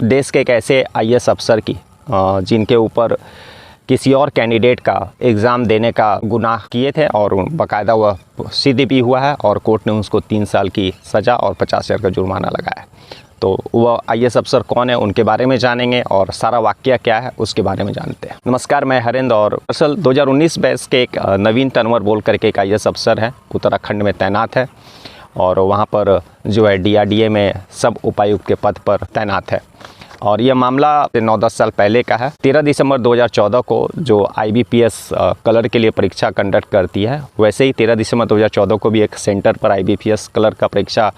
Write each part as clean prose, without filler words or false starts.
देश के एक ऐसे आईएएस अफसर की जिनके ऊपर किसी और कैंडिडेट का एग्ज़ाम देने का गुनाह किए थे और बाकायदा वह सिद्ध भी हुआ है और कोर्ट ने उसको 3 साल की सज़ा और 50,000 का जुर्माना लगाया है। तो वह आईएएस अफसर कौन है, उनके बारे में जानेंगे और सारा वाकया क्या है उसके बारे में जानते हैं। नमस्कार, मैं हरेंद्र और दरअसल 2019 बैच के एक नवीन तनवर बोल करके एक आईएएस अफसर है, उत्तराखंड में तैनात है और वहाँ पर जो है डीआरडीए में सब उपायुक्त के पद पर तैनात है। और यह मामला 9-10 साल पहले का है। 13 दिसंबर 2014 को जो आईबीपीएस कलर के लिए परीक्षा कंडक्ट करती है, वैसे ही 13 दिसंबर 2014 को भी एक सेंटर पर आईबीपीएस कलर का परीक्षा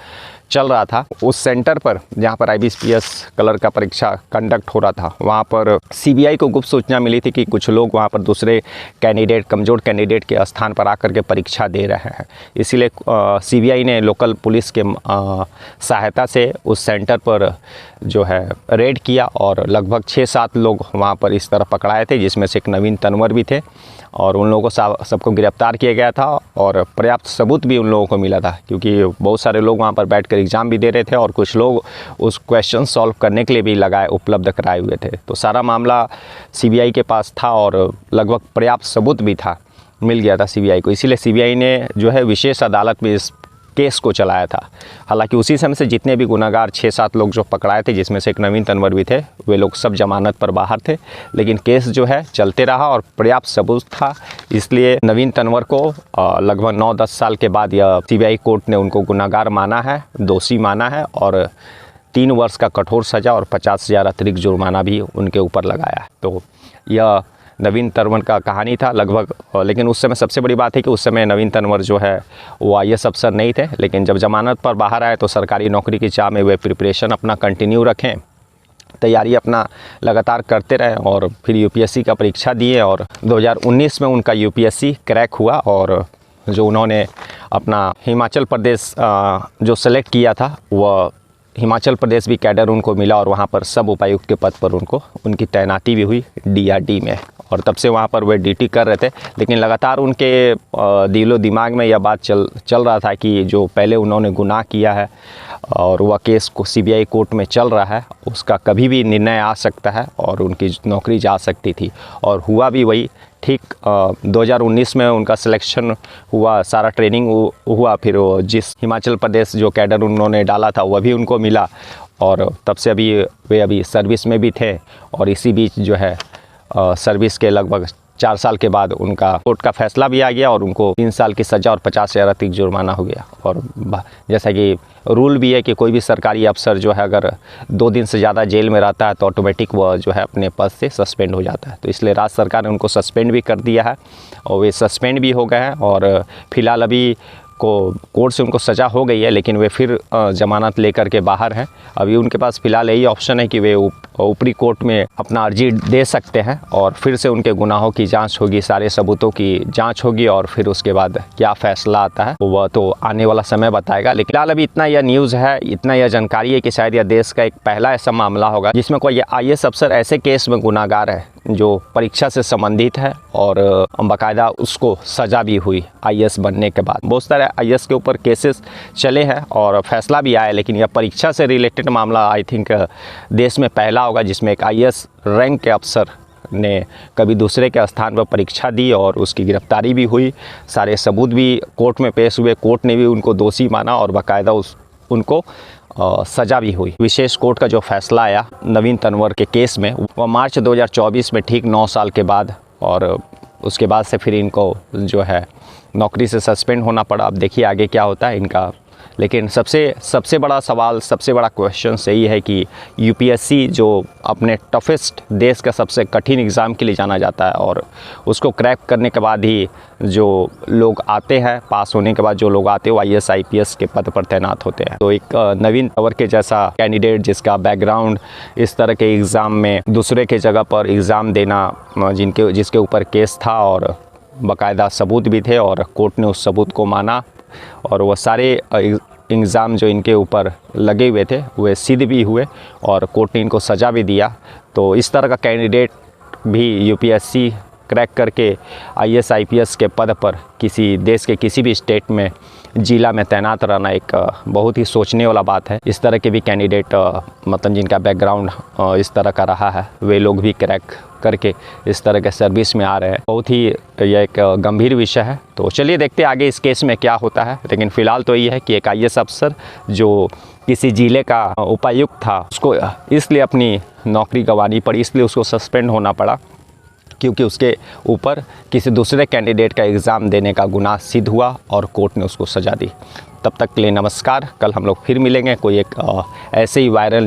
चल रहा था। उस सेंटर पर जहां पर आईबीपीएस कलर का परीक्षा कंडक्ट हो रहा था, वहां पर सीबीआई को गुप्त सूचना मिली थी कि कुछ लोग वहां पर दूसरे कैंडिडेट, कमज़ोर कैंडिडेट के स्थान पर आकर के परीक्षा दे रहे हैं। इसीलिए सीबीआई ने लोकल पुलिस के सहायता से उस सेंटर पर जो है रेड किया और लगभग 6-7 लोग वहाँ पर इस तरह पकड़ाए थे, जिसमें से एक नवीन तनवर भी थे और उन लोगों को सबको गिरफ्तार किया गया था और पर्याप्त सबूत भी उन लोगों को मिला था, क्योंकि बहुत सारे लोग वहाँ पर बैठकर एग्ज़ाम भी दे रहे थे और कुछ लोग उस क्वेश्चन सॉल्व करने के लिए भी उपलब्ध कराए हुए थे। तो सारा मामला सीबीआई के पास था और लगभग पर्याप्त सबूत भी था, मिल गया था सीबीआई को। इसीलिए सीबीआई ने जो है विशेष अदालत में इस केस को चलाया था। हालांकि उसी समय से जितने भी गुनाहगार 6-7 लोग जो पकड़ाए थे, जिसमें से एक नवीन तनवर भी थे, वे लोग सब जमानत पर बाहर थे, लेकिन केस जो है चलते रहा और पर्याप्त सबूत था। इसलिए नवीन तनवर को लगभग 9-10 साल के बाद यह सीबीआई कोर्ट ने उनको गुनाहगार माना है, दोषी माना है और 3 वर्ष का कठोर सज़ा और 50,000 अतिरिक्त जुर्माना भी उनके ऊपर लगाया है। तो यह नवीन तनवर का कहानी था लगभग। लेकिन उस समय सबसे बड़ी बात है कि उस समय नवीन तनवर जो है वो आईएएस अफसर नहीं थे, लेकिन जब जमानत पर बाहर आए तो सरकारी नौकरी की चाह में वे प्रिपरेशन अपना कंटिन्यू रखें, तैयारी अपना लगातार करते रहे और फिर यूपीएससी का परीक्षा दिए और 2019 में उनका यूपीएससी क्रैक हुआ और जो उन्होंने अपना हिमाचल प्रदेश जो सेलेक्ट किया था, वह हिमाचल प्रदेश भी कैडर उनको मिला और वहाँ पर सब उपायुक्त के पद पर उनकी तैनाती भी हुई डीआरडी में और तब से वहाँ पर वे ड्यूटी कर रहे थे। लेकिन लगातार उनके दिलो दिमाग में यह बात चल रहा था कि जो पहले उन्होंने गुनाह किया है और वह केस को सीबीआई कोर्ट में चल रहा है, उसका कभी भी निर्णय आ सकता है और उनकी नौकरी जा सकती थी और हुआ भी वही। ठीक 2019 में उनका सिलेक्शन हुआ, सारा ट्रेनिंग हुआ, फिर वो जिस हिमाचल प्रदेश जो कैडर उन्होंने डाला था वह भी उनको मिला और तब से वे अभी सर्विस में भी थे और इसी बीच जो है सर्विस के लगभग 4 साल के बाद उनका कोर्ट का फैसला भी आ गया और उनको 3 साल की सज़ा और 50,000 अतिरिक्त जुर्माना हो गया। और जैसा कि रूल भी है कि कोई भी सरकारी अफसर जो है अगर 2 दिन से ज़्यादा जेल में रहता है तो ऑटोमेटिक वह जो है अपने पद से सस्पेंड हो जाता है। तो इसलिए राज्य सरकार ने उनको सस्पेंड भी कर दिया है और वे सस्पेंड भी हो गए हैं और फिलहाल अभी कोर्ट से उनको सज़ा हो गई है, लेकिन वे फिर ज़मानत लेकर के बाहर हैं। अभी उनके पास फ़िलहाल यही ऑप्शन है कि वे ऊपरी कोर्ट में अपना अर्जी दे सकते हैं और फिर से उनके गुनाहों की जांच होगी, सारे सबूतों की जांच होगी और फिर उसके बाद क्या फ़ैसला आता है वह तो आने वाला समय बताएगा। लेकिन फिलहाल अभी इतना यह न्यूज़ है, इतना यह जानकारी है कि शायद यह देश का एक पहला ऐसा मामला होगा जिसमें कोई आईएएस अफसर ऐसे केस में गुनाहगार है जो परीक्षा से संबंधित है और बाकायदा उसको सज़ा भी हुई आईएएस बनने के बाद। बहुत सारे आईएएस के ऊपर केसेस चले हैं और फैसला भी आया, लेकिन यह परीक्षा से रिलेटेड मामला आई थिंक देश में पहला होगा जिसमें एक आईएएस रैंक के अफसर ने कभी दूसरे के स्थान पर परीक्षा दी और उसकी गिरफ्तारी भी हुई, सारे सबूत भी कोर्ट में पेश हुए, कोर्ट ने भी उनको दोषी माना और बाकायदा उनको सज़ा भी हुई। विशेष कोर्ट का जो फैसला आया नवीन तनवर के केस में वह मार्च 2024 में ठीक 9 साल के बाद और उसके बाद से फिर इनको जो है नौकरी से सस्पेंड होना पड़ा। अब देखिए आगे क्या होता है इनका। लेकिन सबसे बड़ा सवाल, सबसे बड़ा क्वेश्चन यही है कि यूपीएससी जो अपने टफेस्ट, देश का सबसे कठिन एग्ज़ाम के लिए जाना जाता है और उसको क्रैक करने के बाद ही जो लोग आते हैं, पास होने के बाद जो लोग आते हैं वो आईएएस आईपीएस के पद पर तैनात होते हैं। तो एक नवीन तनवर के जैसा कैंडिडेट जिसका बैकग्राउंड इस तरह के एग्ज़ाम में दूसरे के जगह पर एग्ज़ाम देना, जिसके ऊपर केस था और बाकायदा सबूत भी थे और कोर्ट ने उस सबूत को माना और वह सारे एग्ज़ाम जो इनके ऊपर लगे हुए थे वे सिद्ध भी हुए और कोर्ट ने इनको सज़ा भी दिया। तो इस तरह का कैंडिडेट भी यूपीएससी क्रैक करके आईएएस आईपीएस के पद पर किसी देश के किसी भी स्टेट में जिला में तैनात रहना एक बहुत ही सोचने वाला बात है। इस तरह के भी कैंडिडेट मतलब जिनका बैकग्राउंड इस तरह का रहा है, वे लोग भी क्रैक करके इस तरह के सर्विस में आ रहे हैं। बहुत ही यह एक गंभीर विषय है। तो चलिए देखते हैं आगे इस केस में क्या होता है। लेकिन फ़िलहाल तो ये है कि एक IAS अफसर जो किसी ज़िले का उपायुक्त था, उसको इसलिए अपनी नौकरी गंवानी पड़ी, इसलिए उसको सस्पेंड होना पड़ा क्योंकि उसके ऊपर किसी दूसरे कैंडिडेट का एग्ज़ाम देने का गुनाह सिद्ध हुआ और कोर्ट ने उसको सज़ा दी। तब तक के लिए नमस्कार। कल हम लोग फिर मिलेंगे कोई एक ऐसे ही वायरल